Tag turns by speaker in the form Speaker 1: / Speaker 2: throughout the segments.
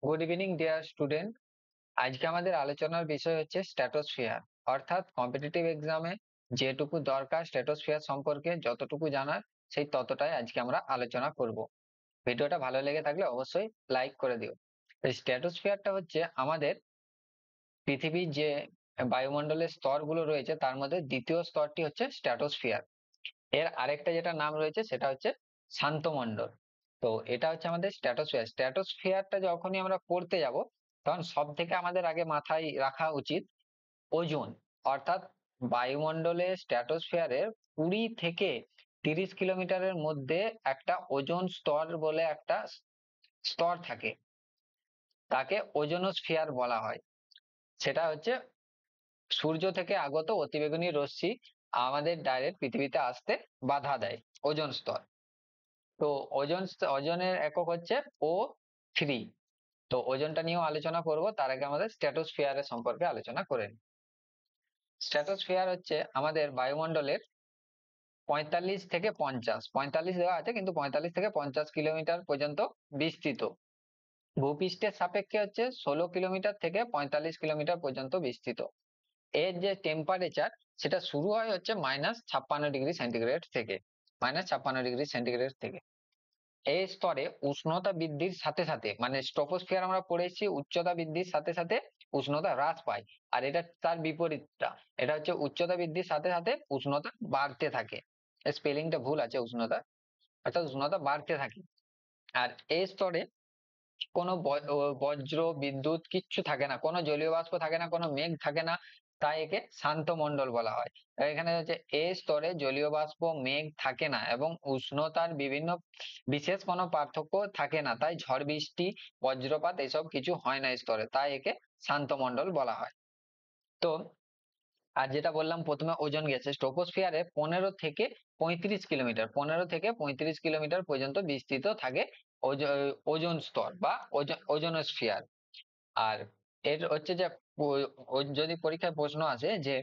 Speaker 1: Good evening dear student. আজকে আমাদের আলোচনার বিষয় হচ্ছে স্ট্র্যাটোস্ফিয়ার, অর্থাৎ কম্পিটিটিভ এক্সামে যেটুকু দরকার স্ট্র্যাটোস্ফিয়ার সম্পর্কে যতটুকু জানার সেই ততটাই আজকে আমরা আলোচনা করব। ভিডিওটা ভালো লেগে থাকলে অবশ্যই লাইক করে দিও। স্ট্র্যাটোস্ফিয়ারটা হচ্ছে আমাদের পৃথিবীর যে বায়ুমণ্ডলের স্তরগুলো রয়েছে তার মধ্যে দ্বিতীয় স্তরটি হচ্ছে স্ট্র্যাটোস্ফিয়ার। এর আরেকটা যেটা নাম রয়েছে সেটা হচ্ছে শান্তমণ্ডল। তো এটা হচ্ছে আমাদের স্ট্র্যাটোস্ফিয়ার। স্ট্র্যাটোস্ফিয়ারটা যখনই আমরা পড়তে যাব তখন সব থেকে আমাদের আগে মাথায় রাখা উচিত ওজোন, অর্থাৎ বায়ুমণ্ডলে স্ট্র্যাটোস্ফিয়ারের 20 থেকে 30 কিলোমিটারের মধ্যে একটা ওজোন স্তর বলে একটা স্তর থাকে, তাকে ওজোনোস্ফিয়ার বলা হয়। সেটা হচ্ছে সূর্য থেকে আগত অতিবেগুনি রশ্মি আমাদের ডাইরেক্ট পৃথিবীতে আসতে বাধা দেয়, ওজোন স্তর। তো ওজনের একক হচ্ছে O3। তো ওজনটা নিয়েও আলোচনা করব, তার আগে আমাদের স্ট্র্যাটোস্ফিয়ারের সম্পর্কে আলোচনা করে নিই। স্ট্র্যাটোস্ফিয়ার হচ্ছে আমাদের বায়ুমণ্ডলের 45 থেকে 50, 45 দেওয়া আছে কিন্তু 45 থেকে 50 কিলোমিটার পর্যন্ত বিস্তৃত। ভূপৃষ্ঠের সাপেক্ষে হচ্ছে 16 কিলোমিটার থেকে 45 কিলোমিটার পর্যন্ত বিস্তৃত। এর যে টেম্পারেচার সেটা শুরু হয় হচ্ছে -56 ডিগ্রি সেন্টিগ্রেড থেকে, -56 ডিগ্রি সেন্টিগ্রেড থেকে। এই স্তরে উষ্ণতা বৃদ্ধির সাথে সাথে, মানে স্ট্রোপোস্ফিয়ার আমরা পড়েছি উচ্চতা বৃদ্ধির সাথে সাথে উষ্ণতা হ্রাস পায়, আর এটা তার বিপরীতটা। এটা হচ্ছে উচ্চতা বৃদ্ধির সাথে সাথে উষ্ণতা বাড়তে থাকে। স্পেলিংটা ভুল আছে, উষ্ণতা অর্থাৎ উষ্ণতা বাড়তে থাকে। আর এই স্তরে কোনো বজ্র বিদ্যুৎ কিচ্ছু থাকে না, কোনো জলীয় বাষ্প থাকে না, কোনো মেঘ থাকে না, তাই একে শান্ত মণ্ডল বলা হয়। এখানে হচ্ছে এই স্তরে জলীয় বাষ্প মেঘ থাকে না এবং উষ্ণতার বিভিন্ন বিশেষ কোনো পার্থক্য থাকে না, তাই ঝড় বৃষ্টি বজ্রপাত এসব কিছু হয় না এই স্তরে, তাই একে শান্ত মণ্ডল বলা হয়। তো আর যেটা বললাম প্রথমে, ওজোন গ্যাস ট্রপোস্ফিয়ারে 15 থেকে 35 কিলোমিটার পর্যন্ত বিস্তৃত থাকে ওজোন স্তর বা ওজোনোস্ফিয়ার। আর এর হচ্ছে যে যদি পরীক্ষায় প্রশ্ন আসে যে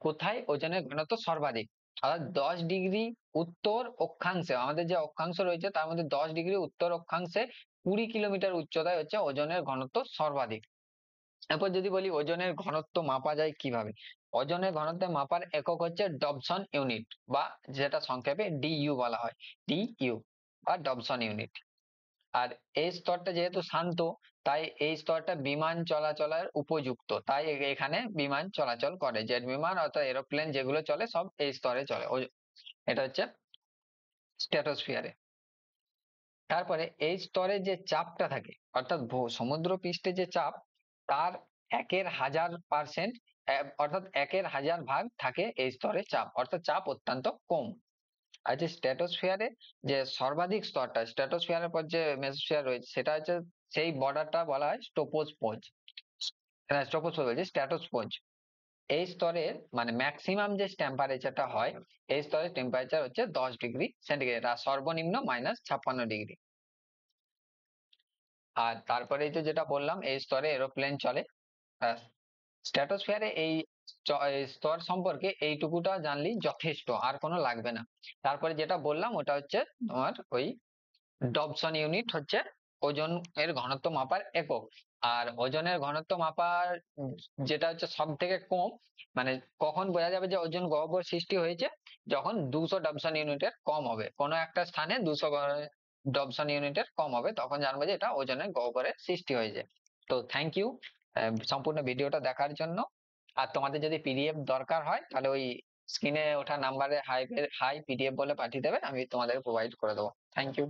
Speaker 1: কোথায় ওজনের ঘনত্ব সর্বাধিক, অর্থাৎ 10 ডিগ্রি উত্তর অক্ষাংশে, আমাদের যে অক্ষাংশ রয়েছে তার মধ্যে 10 ডিগ্রি উত্তর অক্ষাংশে 20 কিলোমিটার উচ্চতায় হচ্ছে ওজনের ঘনত্ব সর্বাধিক। এরপর যদি বলি ওজনের ঘনত্ব মাপা যায় কিভাবে, ওজনের ঘনত্ব মাপার একক হচ্ছে ডবসন ইউনিট, বা যেটা সংক্ষেপে ডিইউ বলা হয়, ডিইউ বা ডবসন ইউনিট। আর এই স্তরটা যেহেতু শান্ত, তাই এই স্তরটা বিমান চলাচলের উপযুক্ত, তাই এখানে বিমান চলাচল করে, জেট বিমান অর্থাৎ এরোপ্লেন যেগুলো চলে সব এই স্তরে চলে। এটা হচ্ছে স্ট্র্যাটোস্ফিয়ারে। তারপরে এই স্তরে যে চাপটা থাকে, অর্থাৎ সমুদ্র পৃষ্ঠে যে চাপ, তার 1/1000%, অর্থাৎ 1/1000 ভাগ থাকে এই স্তরে চাপ, অর্থাৎ চাপ অত্যন্ত কম। আর যে স্ট্র্যাটোস্ফিয়ারে যে সর্বাধিক স্তরটা, স্ট্র্যাটোস্ফিয়ারের পর যে মেসোস্ফিয়ার রয়েছে সেটা হচ্ছে সেই বর্ডারটা বলা হয় স্ট্রোপোস্পোজ। স্ট্রোপোস্পোজ বলছি, স্ট্র্যাটোস্পোজ। এই স্তরের মানে ম্যাক্সিমাম যে টেম্পারেচারটা হয়, এই স্তরের টেম্পারেচার হচ্ছে 10 ডিগ্রি সেন্টিগ্রেড, আর সর্বনিম্ন -56 ডিগ্রি। আর তারপরে এই যে যেটা বললাম এই স্তরে এরোপ্লেন চলে। স্ট্র্যাটোস্ফিয়ারে এই স্তর সম্পর্কে এইটুকুটা জানলেই যথেষ্ট, আর কোনো লাগবে না। তারপরে যেটা বললাম ওটা হচ্ছে তোমার ওই ডবসন ইউনিট, হচ্ছে ওজন এর ঘনত্ব মাপার একক। আর ওজনের ঘনত্ব মাপার যেটা হচ্ছে সব থেকে কম, মানে কখন বোঝা যাবে যে ওজন গহ্বর সৃষ্টি হয়েছে, যখন 200 ডবসন ইউনিটের কম হবে, কোনো একটা স্থানে 200 ডবসন ইউনিটের কম হবে, তখন জানবো যে এটা ওজনের গহ্বরের সৃষ্টি হয়েছে। তো থ্যাংক ইউ সম্পূর্ণ ভিডিওটা দেখার জন্য। আর তোমাদের যদি পিডিএফ দরকার হয় তাহলে ওই স্ক্রিনে ওঠা নাম্বারে হাই পিডিএফ বলে পাঠিয়ে দেবে, আমি তোমাদের প্রোভাইড করে দেবো। Thank you.